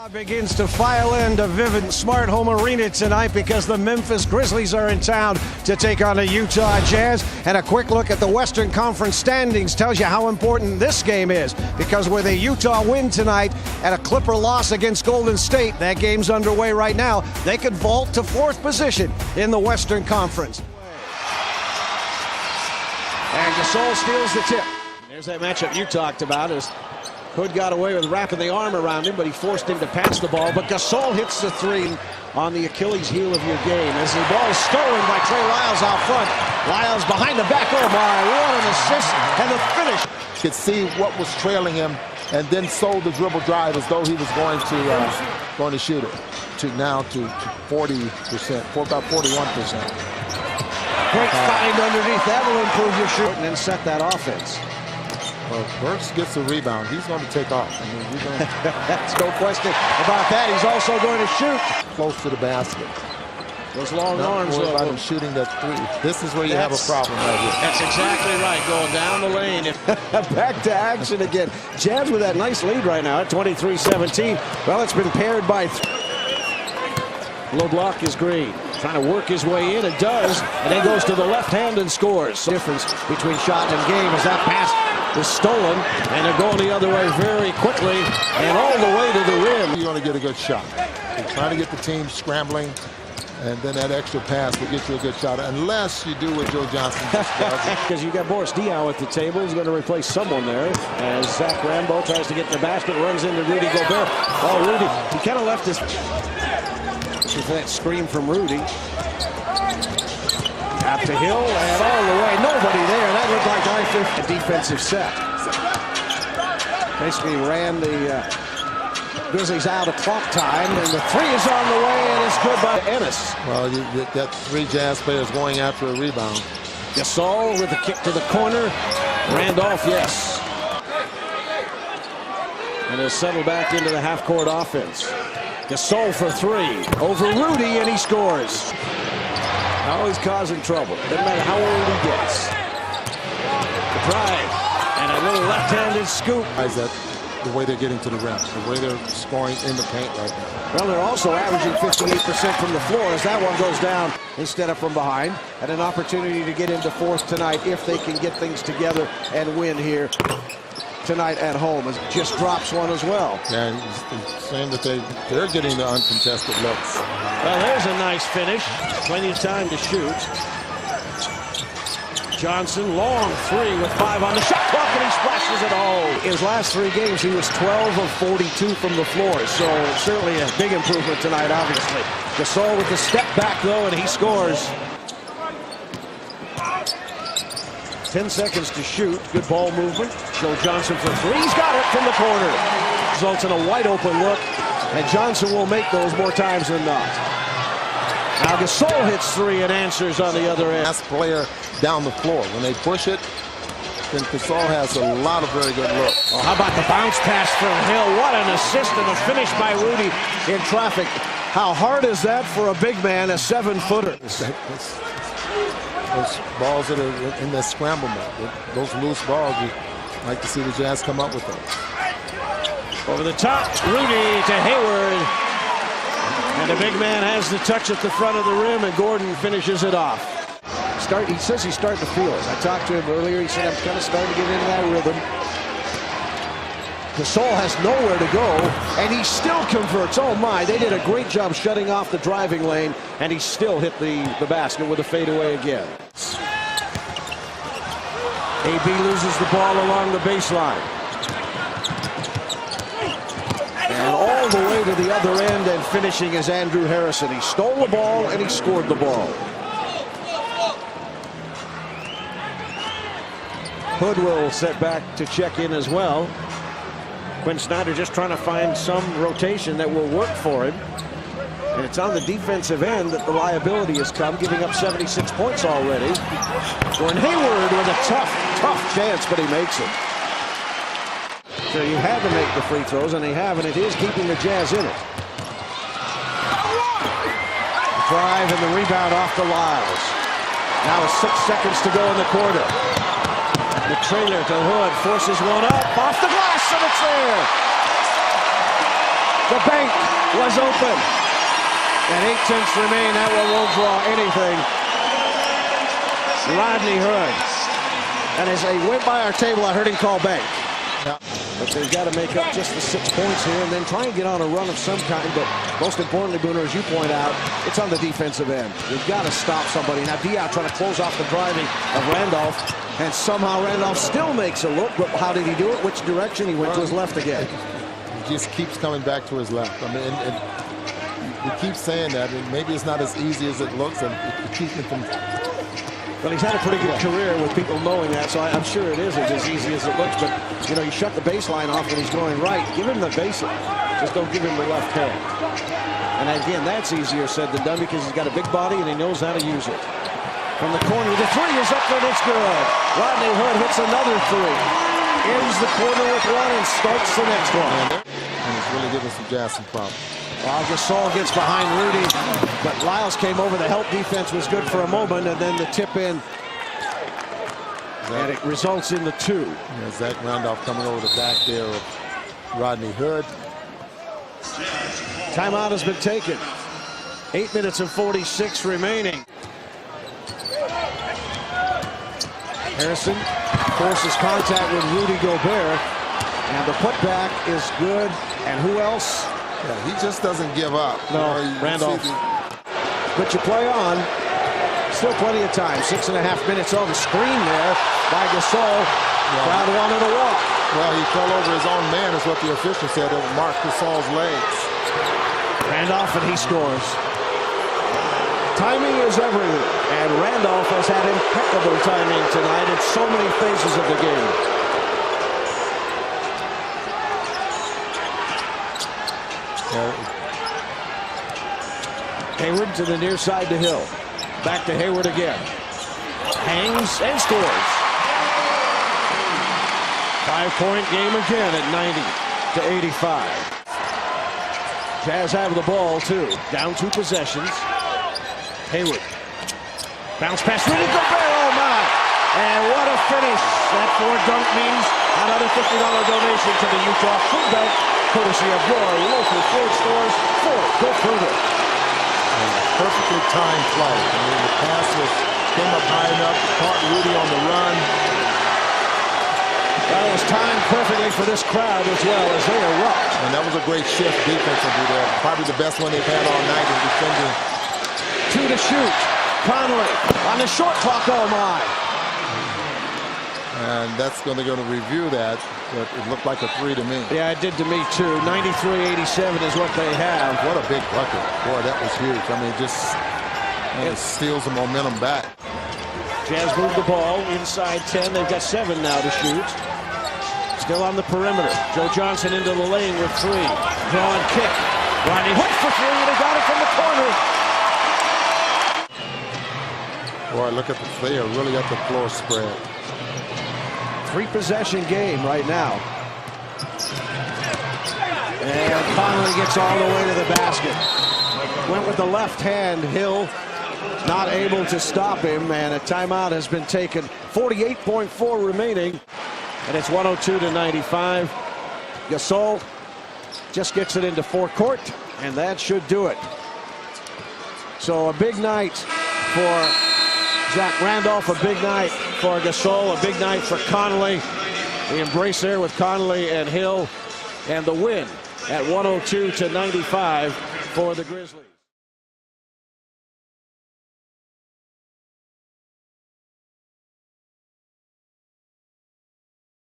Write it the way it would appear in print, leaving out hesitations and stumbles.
Begins to file into Vivint Smart Home Arena tonight because the Memphis Grizzlies are in town to take on the Utah Jazz. And a quick look at the Western Conference standings tells you how important this game is, because with a Utah win tonight and a Clipper loss against Golden State, that game's underway right now, they could vault to fourth position in the Western Conference. And Gasol steals the tip. There's that matchup you talked about as Hood got away with wrapping the arm around him, but he forced him to pass the ball. But Gasol hits the three on the Achilles heel of your game as the ball is stolen by Trey Lyles out front. Lyles behind the back. Oh my, what an assist and the finish. Could see what was trailing him and then sold the dribble drive as though he was going to shoot it. Now to 40%, for about 41%. Great find underneath. That will improve your shooting and set that offense. Well, Burks gets the rebound. He's going to take off. I mean, we're going That's no question about that. He's also going to shoot close to the basket. Those long Not arms. worried about him shooting that three. This is where you have a problem right here. That's exactly right. Going down the lane. Back to action again. Jazz with that nice lead right now at 23-17. Well, it's been paired by low block is Green. Trying to work his way in. It does. And then goes to the left hand and scores. So difference between shot and game as that pass is stolen, and they're going the other way very quickly and all the way to the rim. You're going to get a good shot. You're trying to get the team scrambling, and then that extra pass will get you a good shot, unless you do what Joe Johnson just does. Because you got Boris Diaw at the table. He's going to replace someone there as Zach Rambo tries to get in the basket, runs into Rudy Gobert. Oh, Rudy, he kind of left his... With that screen from Rudy. Out to Hill and all the way. Nobody there. That looked like a defensive set. Basically ran the Grizzlies out of clock time, and the three is on the way, and it's good by Ennis. Well, that three Jazz players going after a rebound. Gasol with the kick to the corner. Randolph, yes. And he'll settle back into the half-court offense. Gasol for three. Over Rudy, and he scores. Always causing trouble. Doesn't matter how old he gets. The drive. And a little left-handed scoop. That the way they're getting to the rim, the way they're scoring in the paint right now. Well, they're also averaging 58% from the floor as that one goes down instead of from behind. And an opportunity to get into fourth tonight if they can get things together and win here tonight at home. As just drops one as well. Yeah, he's saying that they're getting the uncontested looks. Well, there's a nice finish. Plenty of time to shoot. Johnson, long three with 5 on the shot clock, and he splashes it home. His last 3 games, he was 12 of 42 from the floor, so certainly a big improvement tonight, obviously. Gasol with the step back, though, and he scores. 10 seconds to shoot. Good ball movement. Joe Johnson for 3. He's got it from the corner. Results in a wide open look, and Johnson will make those more times than not. Now Gasol hits 3 and answers on the other end. Last player down the floor. When they push it, then Gasol has a lot of very good looks. Oh, how about the bounce pass from Hill? What an assist and a finish by Rudy in traffic. How hard is that for a big man, a 7-footer? Those balls that are in that scramble mode, those loose balls, we like to see the Jazz come up with them. Over the top, Rudy to Hayward. And the big man has the touch at the front of the rim, and Gordon finishes it off. He says he's starting to feel it. I talked to him earlier. He said, I'm kind of starting to get into that rhythm. Gasol has nowhere to go, and he still converts. Oh, my. They did a great job shutting off the driving lane, and he still hit the basket with a fadeaway again. AB loses the ball along the baseline. And all the way to the other end, and finishing is Andrew Harrison. He stole the ball, and he scored the ball. Hood will set back to check in as well. Quinn Snyder just trying to find some rotation that will work for him. And it's on the defensive end that the liability has come, giving up 76 points already. Gordon Hayward with a tough chance, but he makes it. So you had to make the free throws, and they have, and it is keeping the Jazz in it. The drive and the rebound off to Lyles. Now with 6 seconds to go in the quarter. The trailer to Hood, forces one up, off the glass, and it's there. The bank was open. And 8 tenths remain. That one won't draw anything. Rodney Hood. And as they went by our table, I heard him call bank. Yeah. But they've got to make up just the 6 points here and then try and get on a run of some kind. But most importantly, Booner, as you point out, it's on the defensive end. We've got to stop somebody. Now, Diop trying to close off the driving of Randolph. And somehow Randolph still makes a look. But how did he do it? Which direction? He went to his left again. He just keeps coming back to his left. I mean, and we keep saying that. And maybe it's not as easy as it looks. And it keeps him from... Well, he's had a pretty good career with people knowing that, so I'm sure it isn't as easy as it looks. But, you know, you shut the baseline off when he's going right. Give him the baseline. Just don't give him the left hand. And, again, that's easier said than done because he's got a big body and he knows how to use it. From the corner, the three is up there and it's good. Rodney Hood hits another three. Ends the quarter with one and starts the next one. And it's really giving some Jazz some problems. Well, Gasol gets behind Rudy, but Lyles came over. The help defense was good for a moment, and then the tip in, and it results in the 2. Yeah, Zach Randolph coming over the back there of Rodney Hood. Timeout has been taken. 8 minutes and 46 remaining. Harrison forces contact with Rudy Gobert, and the putback is good. And who else? Yeah, he just doesn't give up. No, Randolph. But you play on. Still plenty of time. 6.5 minutes on the screen there by Gasol. Crowd wanted to walk. Well, he fell over his own man, is what the official said. It marked Gasol's legs. Randolph, and he scores. Timing is everything. And Randolph has had impeccable timing tonight in so many phases of the game. Hayward to the near side to Hill. Back to Hayward again. Hangs and scores. 5-point game again at 90-85. Jazz have the ball too. Down 2 possessions. Hayward. Bounce pass. Rudy Gobert. Oh my! And what a finish. That 4 dunk means another $50 donation to the Utah Food Bank, courtesy of your local food stores. Go further. Perfectly timed play. I mean, the pass came up high enough, caught Rudy on the run. That was timed perfectly for this crowd as well as they erupt. And that was a great shift defensively there. Probably the best one they've had all night in defending. 2 to shoot. Conley on the short clock. Oh my! And that's going to go to review that. But it looked like a 3 to me. Yeah, it did to me too. 93-87 is what they have. What a big bucket. Boy, that was huge. I mean, it steals the momentum back. Jazz moved the ball inside 10. They've got 7 now to shoot. Still on the perimeter. Joe Johnson into the lane with 3. Draw and kick. Rodney Hood for 3, and he got it from the corner. Boy, look at they are really at the floor spread. 3-possession game right now. And Conley gets all the way to the basket. Went with the left hand. Hill not able to stop him, and a timeout has been taken. 48.4 remaining, and it's 102-95. Gasol just gets it into forecourt, and that should do it. So a big night for Zach Randolph, a big night for Gasol, a big night for Conley. The embrace there with Conley and Hill, and the win at 102-95 for the Grizzlies.